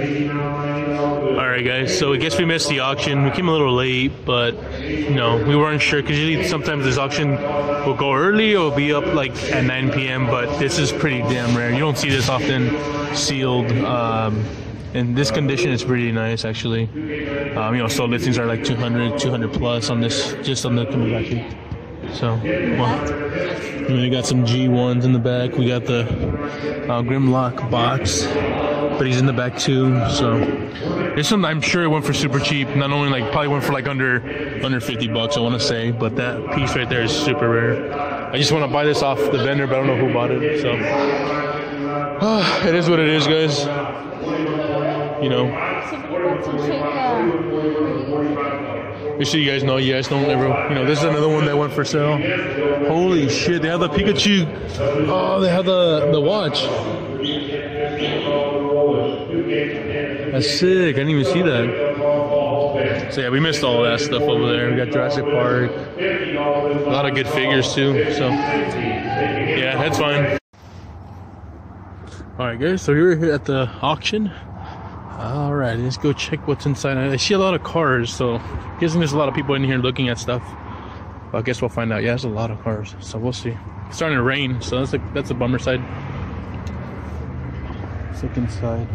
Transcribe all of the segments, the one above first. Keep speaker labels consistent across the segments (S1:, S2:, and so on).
S1: Alright guys, so I guess we missed the auction. We came a little late, but you know, we weren't sure because usually sometimes this auction will go early or will be up like at 9 p.m. but this is pretty damn rare. You don't see this often sealed. In this condition, it's pretty nice actually. You know, so listings are like 200 plus on this, just on the Kawasaki. So, well, we got some G1s in the back. We got the Grimlock box, but he's in the back too. So there's some. I'm sure it went for super cheap. Not only like probably went for like under 50 bucks. I want to say, but that piece right there is super rare. I just want to buy this off the vendor, but I don't know who bought it. So it is what it is, guys. You know. Just so you guys know, you guys don't ever, you know, this is another one that went for sale. Holy shit, they have the Pikachu. Oh, they have the watch. That's sick. I didn't even see that. So yeah, we missed all of that stuff over there. We got Jurassic Park. A lot of good figures too. So yeah, that's fine. Alright guys, so we're here at the auction. Alright, let's go check what's inside. I see a lot of cars, so I'm guessing there's a lot of people in here looking at stuff. Well, I guess we'll find out. Yeah, there's a lot of cars, so we'll see. It's starting to rain, so that's a bummer side. Let's look inside.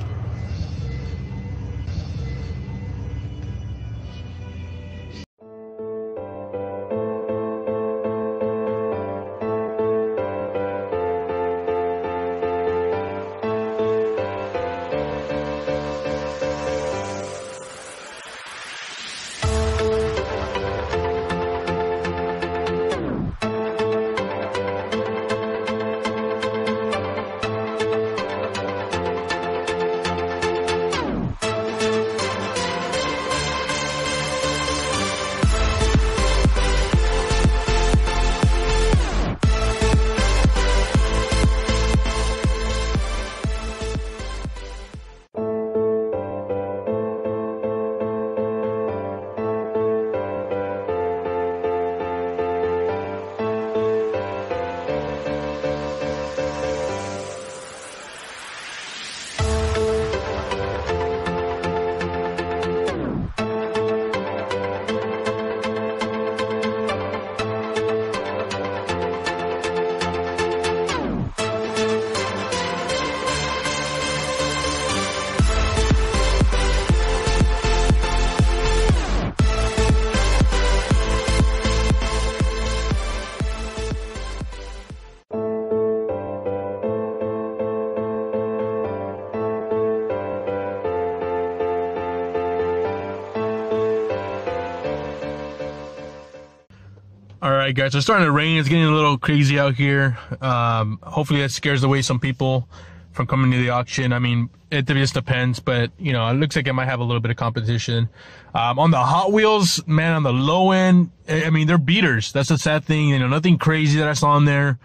S1: Alright guys, it's starting to rain. It's getting a little crazy out here. Hopefully that scares away some people from coming to the auction. I mean, it just depends, but you know, it looks like it might have a little bit of competition. On the Hot Wheels, man, on the low end, I mean, they're beaters. That's the sad thing. You know, nothing crazy that I saw in there.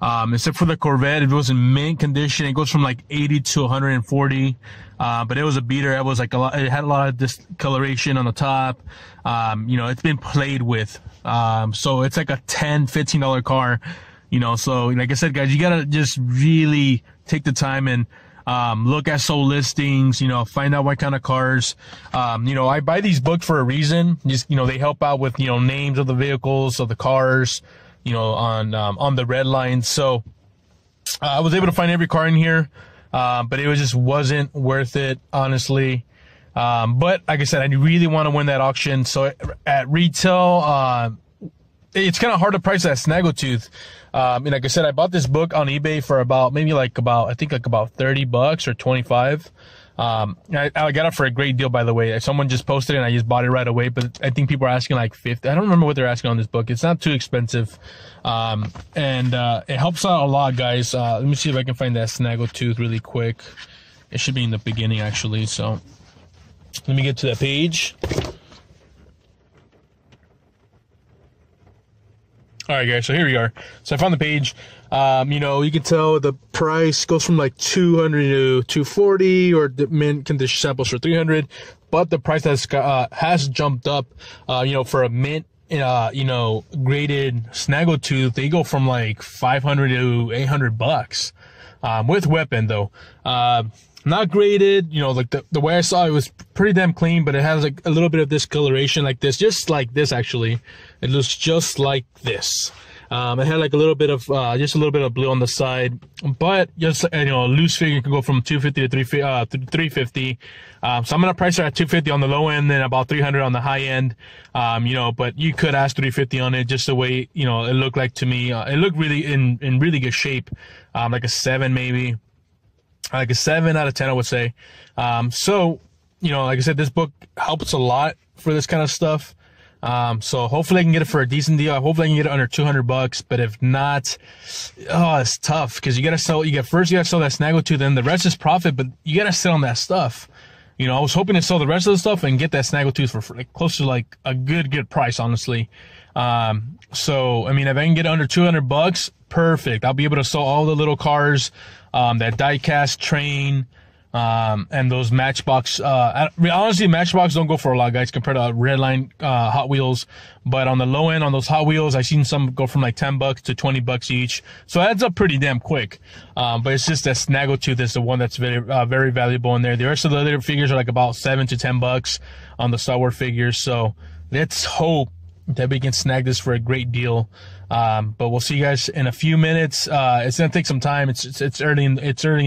S1: Except for the Corvette, if it was in mint condition, it goes from like 80 to 140. But it was a beater. It was like it had a lot of discoloration on the top. You know, it's been played with. So it's like a $10, $15 car, you know. So like I said, guys, you gotta just really take the time and look at sold listings, you know, find out what kind of cars. You know, I buy these books for a reason. Just, you know, they help out with, you know, names of the vehicles, of the cars, you know, on the red lines. So I was able to find every car in here, but it just wasn't worth it, honestly. But like I said, I really want to win that auction. So at retail, it's kind of hard to price that Snaggletooth. And like I said, I bought this book on eBay for about, I think about 30 bucks or 25. I got it for a great deal, by the way. Someone just posted it and I just bought it right away, but I think people are asking like 50. I don't remember what they're asking on this book. It's not too expensive. It helps out a lot, guys. Let me see if I can find that Snaggletooth really quick. It should be in the beginning, actually. So let me get to that page. All right, guys, so here we are. So I found the page. You know, you can tell the price goes from like 200 to 240, or the mint condition samples for 300, but the price has jumped up. You know, for a mint, you know, graded Snaggletooth, they go from like 500 to 800 bucks, with weapon though. not graded, you know, like the way I saw it was pretty damn clean, but it has like a little bit of discoloration like this, just like this actually. It looks just like this. It had like a little bit of, just a little bit of blue on the side, but just, you know, a loose figure can go from 250 to 350. So I'm gonna price it at 250 on the low end and about 300 on the high end. You know, but you could ask 350 on it, just the way, you know, it looked like to me. It looked really in really good shape, like a 7 maybe, like a 7 out of 10 I would say. So, you know, like I said, this book helps a lot for this kind of stuff. So hopefully I can get it for a decent deal. Hopefully I can get it under $200, but if not, oh, it's tough because you gotta sell, you gotta sell that Snaggletooth, then the rest is profit, but you gotta sell on that stuff. You know, I was hoping to sell the rest of the stuff and get that Snaggletooth for like close to like a good price, honestly. So, I mean, if I can get under $200, perfect. I'll be able to sell all the little cars, that die-cast train, and those Matchbox, honestly, Matchbox don't go for a lot, guys, compared to Redline, Hot Wheels. But on the low end, on those Hot Wheels, I've seen some go from like $10 to $20 each. So it adds up pretty damn quick. But it's just that Snaggletooth is the one that's very valuable in there. The rest of the other figures are like about $7 to $10 on the Star Wars figures. So let's hope that we can snag this for a great deal. But we'll see you guys in a few minutes. It's gonna take some time. It's early in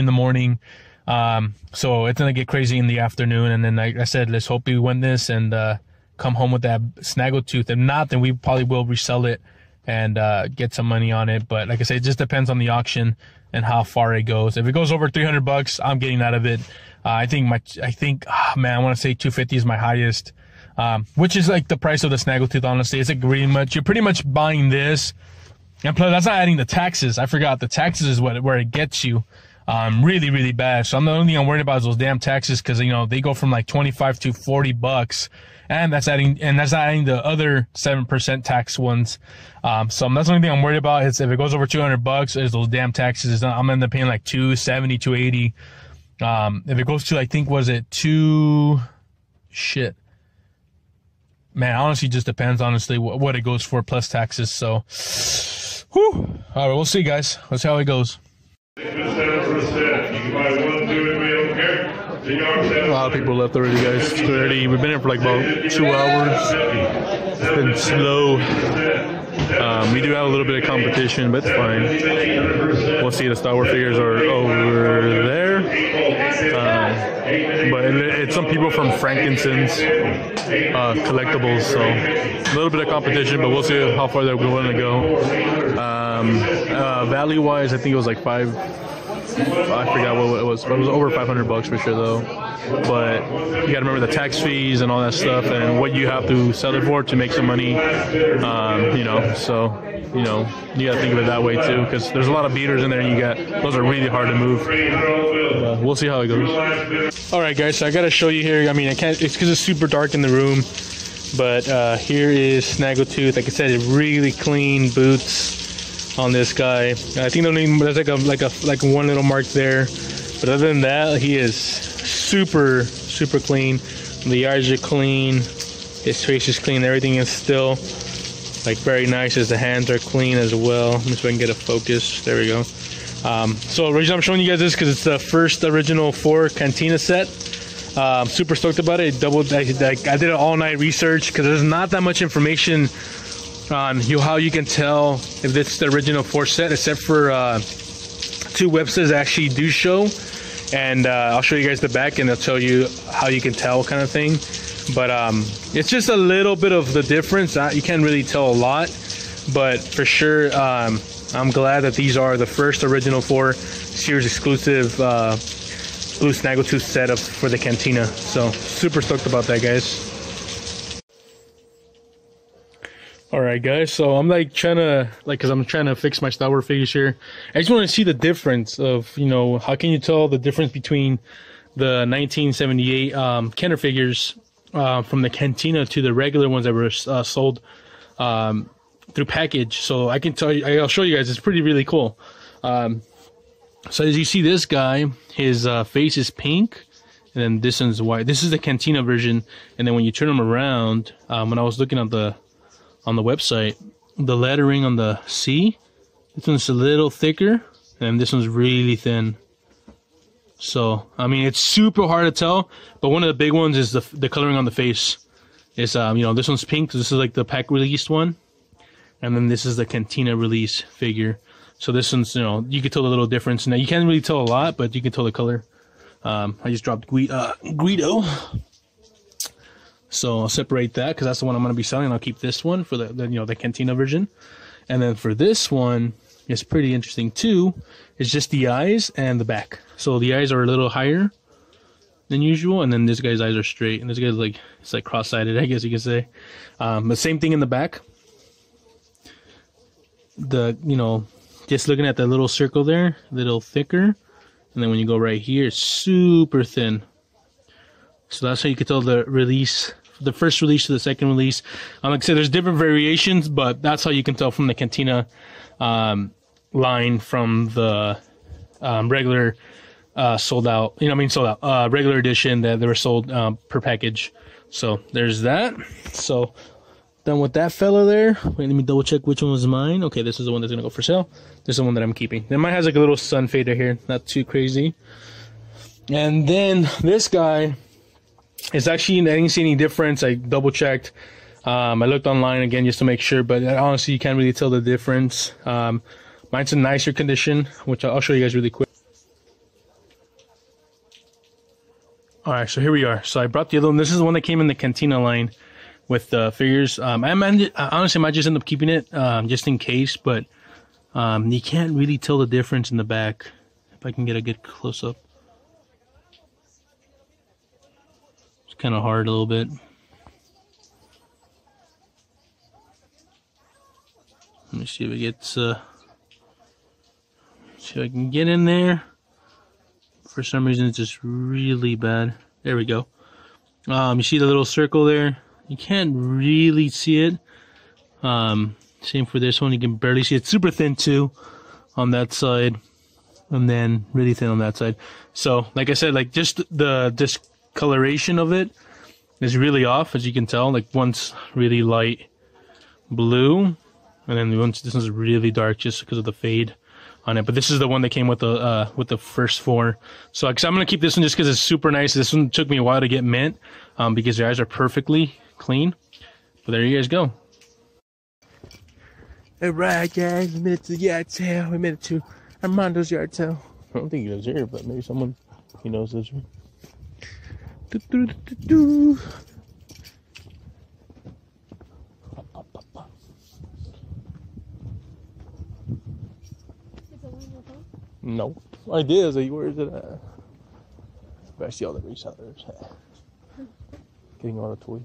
S1: the morning. So it's gonna get crazy in the afternoon, and then like I said, let's hope we win this and come home with that Snaggletooth. If not, then we probably will resell it and get some money on it. But like I said, it just depends on the auction and how far it goes. If it goes over $300, I'm getting out of it. I think man, I want to say 250 is my highest, which is like the price of the Snaggletooth. Honestly, it's like you're pretty much buying this, and plus that's not adding the taxes. I forgot the taxes is where it gets you. Really bad. So the only thing I'm worried about is those damn taxes, because you know they go from like 25 to $40, and that's not adding the other 7% tax ones. So that's the only thing I'm worried about is if it goes over $200, is those damn taxes. I'm gonna end up paying like $270, $280. If it goes to, I think, was it man, honestly, just depends, honestly, what it goes for plus taxes. So, whew. All right, we'll see, guys. Let's see how it goes. A lot of people left already, guys. It's 30. We've been here for like about 2 hours. It's been slow. We do have a little bit of competition, but it's fine. We'll see. The Star Wars figures are over there. But it's some people from Frankincense collectibles, so a little bit of competition, but we'll see how far they're willing to go. Value wise, I think it was like I forgot what it was, but it was over $500 for sure though. But you gotta remember the tax fees and all that stuff and what you have to sell it for to make some money. You know, so you know, you gotta think of it that way too, because there's a lot of beaters in there. Those are really hard to move. We'll see how it goes. All right, guys, so I gotta show you here. I mean, I can't, it's because it's super dark in the room, but here is Snaggletooth. Like I said, it's really clean boots on this guy. I think there's like one little mark there, but other than that, he is super clean. The eyes are clean, his face is clean, everything is still like very nice, as the hands are clean as well. Let me see if I can get a focus. There we go. So the reason I'm showing you guys this because it's the first original 4 Cantina set. Super stoked about it. I did an all-night research because there's not that much information on how you can tell if this is the original 4 set, except for 2 websites that actually do show. And I'll show you guys the back and they'll tell you how you can tell, kind of thing. But it's just a little bit of the difference. You can't really tell a lot, but for sure I'm glad that these are the first original 4 series exclusive blue Snaggletooth setup for the Cantina. So super stoked about that, guys. Alright, guys, so I'm because I'm trying to fix my Star Wars figures here. I just want to see the difference of, you know, how can you tell the difference between the 1978 Kenner figures from the Cantina to the regular ones that were sold through package. So I can tell you, I'll show you guys, it's really cool. So as you see, this guy, his face is pink, and then this one's white. This is the Cantina version, and then when you turn them around, when I was looking at on the website, the lettering on the C, this one's a little thicker, and this one's really thin. So I mean, it's super hard to tell, but one of the big ones is the coloring on the face. Is you know, this one's pink. This is like the pack released one, and then this is the Cantina release figure. So this one's, you know, you can tell a little difference. Now you can't really tell a lot, but you can tell the color. I just dropped Guido. So I'll separate that because that's the one I'm going to be selling. I'll keep this one for the you know, the Cantina version. And then for this one, it's pretty interesting too. It's just the eyes and the back. So the eyes are a little higher than usual, and then this guy's eyes are straight, and this guy's like, it's like cross-sided, I guess you could say. The same thing in the back. The, you know, just looking at that little circle there, a little thicker, and then when you go right here, it's super thin. So that's how you can tell the release, the first release to the second release. Like I said, there's different variations, but that's how you can tell from the Cantina line from the regular sold out, you know, I mean sold out, regular edition that they were sold per package. So there's that. So done with that fella there. Wait, let me double check which one was mine. Okay, this is the one that's gonna go for sale. This is the one that I'm keeping. Then mine has like a little sun fader here, not too crazy. And then this guy is actually, I didn't see any difference. I double checked. I looked online again just to make sure, but honestly, you can't really tell the difference. Mine's in nicer condition, which I'll show you guys really quick. Alright, so here we are. So I brought the other one. This is the one that came in the Cantina line with the figures. I honestly might just end up keeping it just in case, but you can't really tell the difference in the back. If I can get a good close-up. It's kind of hard a little bit. Let me see if it gets, see if I can get in there. For some reason, it's just really bad. There we go. You see the little circle there? You can't really see it. Same for this one. You can barely see it. Super thin too on that side, and then really thin on that side. So, like I said, like just the discoloration of it is really off, as you can tell. Like one's really light blue, and then this one's really dark just because of the fade on it. But this is the one that came with the first four. So I'm gonna keep this one just because it's super nice. This one took me a while to get mint because the eyes are perfectly clean. But there you guys go. Alright guys, we made it to the yard sale. We made it to Armando's yard sale. I don't think he lives here, but maybe someone he knows lives here. No, I did. I was like, where is it at? But I see all the resellers getting all the toys.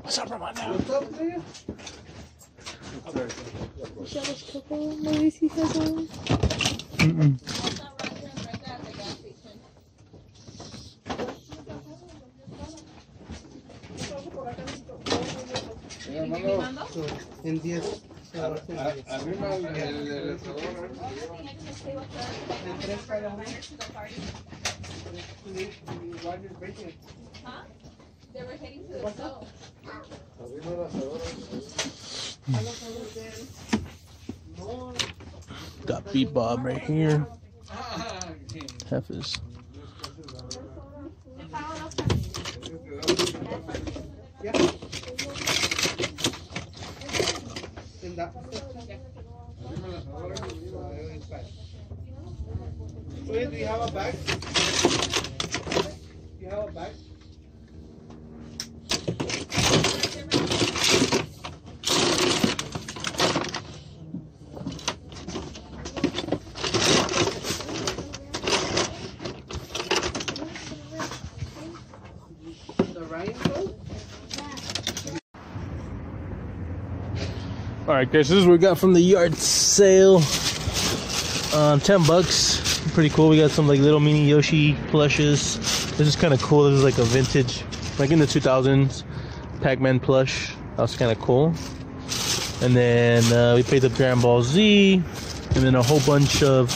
S1: What's up, Romano? What's up, man?
S2: En 10.
S3: Arriba el
S1: Got Beat Bob right here. Half his.
S2: Wait, do you have a bag? Do you have a bag?
S1: Alright guys, this is what we got from the yard sale. 10 bucks. Pretty cool. We got some like little mini Yoshi plushes. This is kind of cool. This is like a vintage, like in the 2000s, Pac-Man plush. That was kind of cool. And then we picked up Dragon Ball Z, and then a whole bunch of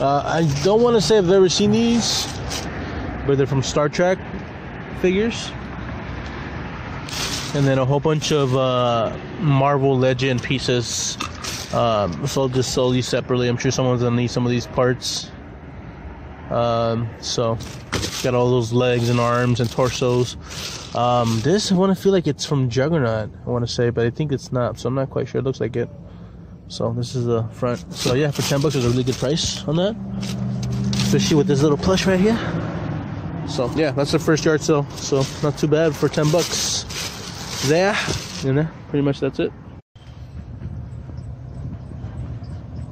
S1: I don't want to say I've ever seen these, but they're from Star Trek figures. and then a whole bunch of Marvel Legend pieces. So I'll just sell these separately. I'm sure someone's gonna need some of these parts. So got all those legs and arms and torsos. This I want to feel like it's from Juggernaut, I want to say, but I think it's not, so I'm not quite sure. It looks like it. So this is the front. So yeah, for $10 is a really good price on that, especially with this little plush right here. So yeah, that's the first yard sale, so not too bad for $10 there. And pretty much that's it.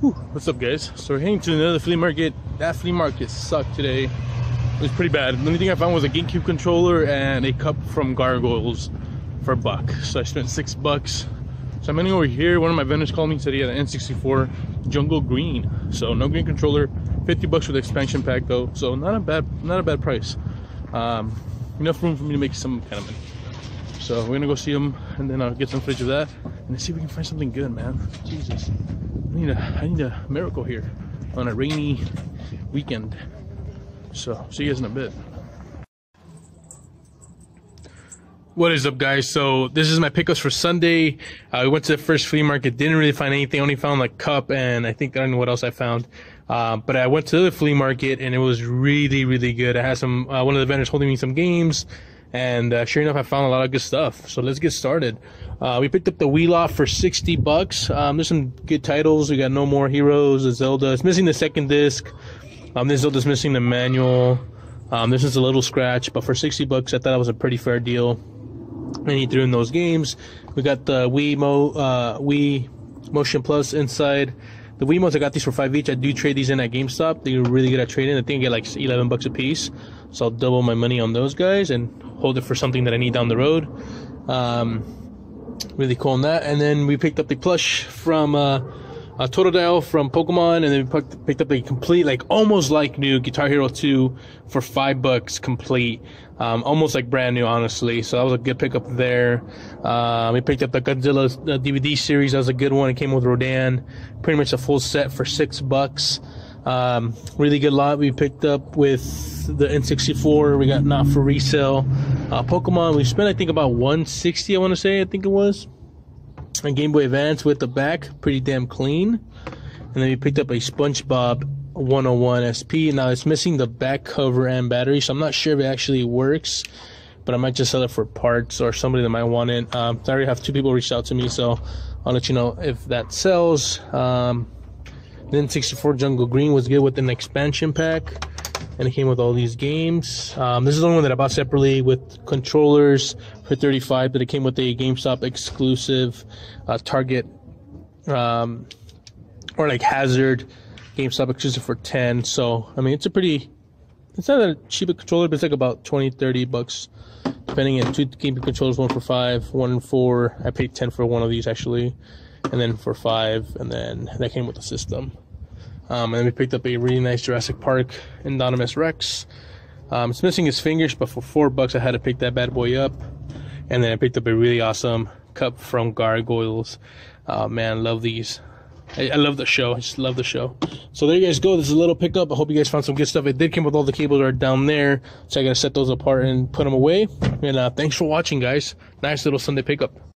S1: Whew, what's up, guys? So we're heading to another flea market. That flea market sucked today. It was pretty bad. The only thing I found was a GameCube controller and a cup from Gargoyles for $1. So I spent $6. So I'm heading over here. One of my vendors called me, said he had an N64 Jungle Green. So no green controller, $50 for the expansion pack though. So not a bad price. Enough room for me to make some kind of money. So we're gonna go see him, and then I'll get some footage of that and see if we can find something good, man. Jesus, I need a miracle here on a rainy weekend. So see you guys in a bit. What is up, guys? So this is my pickups for Sunday. We went to the first flea market, didn't really find anything, only found like cup, and I don't know what else I found. But I went to the flea market and it was really good. I had some one of the vendors holding me some games, and sure enough I found a lot of good stuff. So let's get started. We picked up the Wii lot for $60. There's some good titles. We got No More Heroes, a Zelda. It's missing the second disc. This Zelda's missing the manual. This is a little scratch, but for $60 I thought that was a pretty fair deal. And he threw in those games. We got the Wii Motion Plus inside. The Wiimotes, I got these for $5 each. I do trade these in at GameStop. They're really good at trading. I think I get like $11 a piece. So I'll double my money on those guys and hold it for something that I need down the road. Really cool on that. And then we picked up the plush from Totodile from Pokemon, and then we picked up a complete, like almost like new Guitar Hero 2 for $5 complete. Almost like brand new, honestly. So that was a good pickup there. We picked up the Godzilla DVD series. That was a good one. It came with Rodan. Pretty much a full set for $6. Really good lot. We picked up with the N64. We got not for resale. Pokemon, we spent I think about $160, I want to say, I think it was. And Game Boy Advance with the back, pretty damn clean. And then we picked up a SpongeBob 101 SP. Now it's missing the back cover and battery, so I'm not sure if it actually works, but I might just sell it for parts or somebody that might want it. I already have 2 people reached out to me, so I'll let you know if that sells. Then 64 Jungle Green was good with an expansion pack, and it came with all these games. This is the only one that I bought separately with controllers for $35, but it came with a GameStop exclusive Target or like Hazard GameStop exclusive for $10. So I mean, it's not a cheap controller, but it's like about $20-$30 depending on 2 game controllers, one for $5, one for I paid $10 for one of these actually, and then for $5, and then that came with the system. And then we picked up a really nice Jurassic Park Indominus Rex. It's missing his fingers, but for $4 I had to pick that bad boy up. And then I picked up a really awesome cup from Gargoyles. Man, love these. I love the show. I just love the show. So there you guys go. This is a little pickup. I hope you guys found some good stuff. It did come with all the cables right down there, so I gotta set those apart and put them away. And thanks for watching, guys. Nice little Sunday pickup.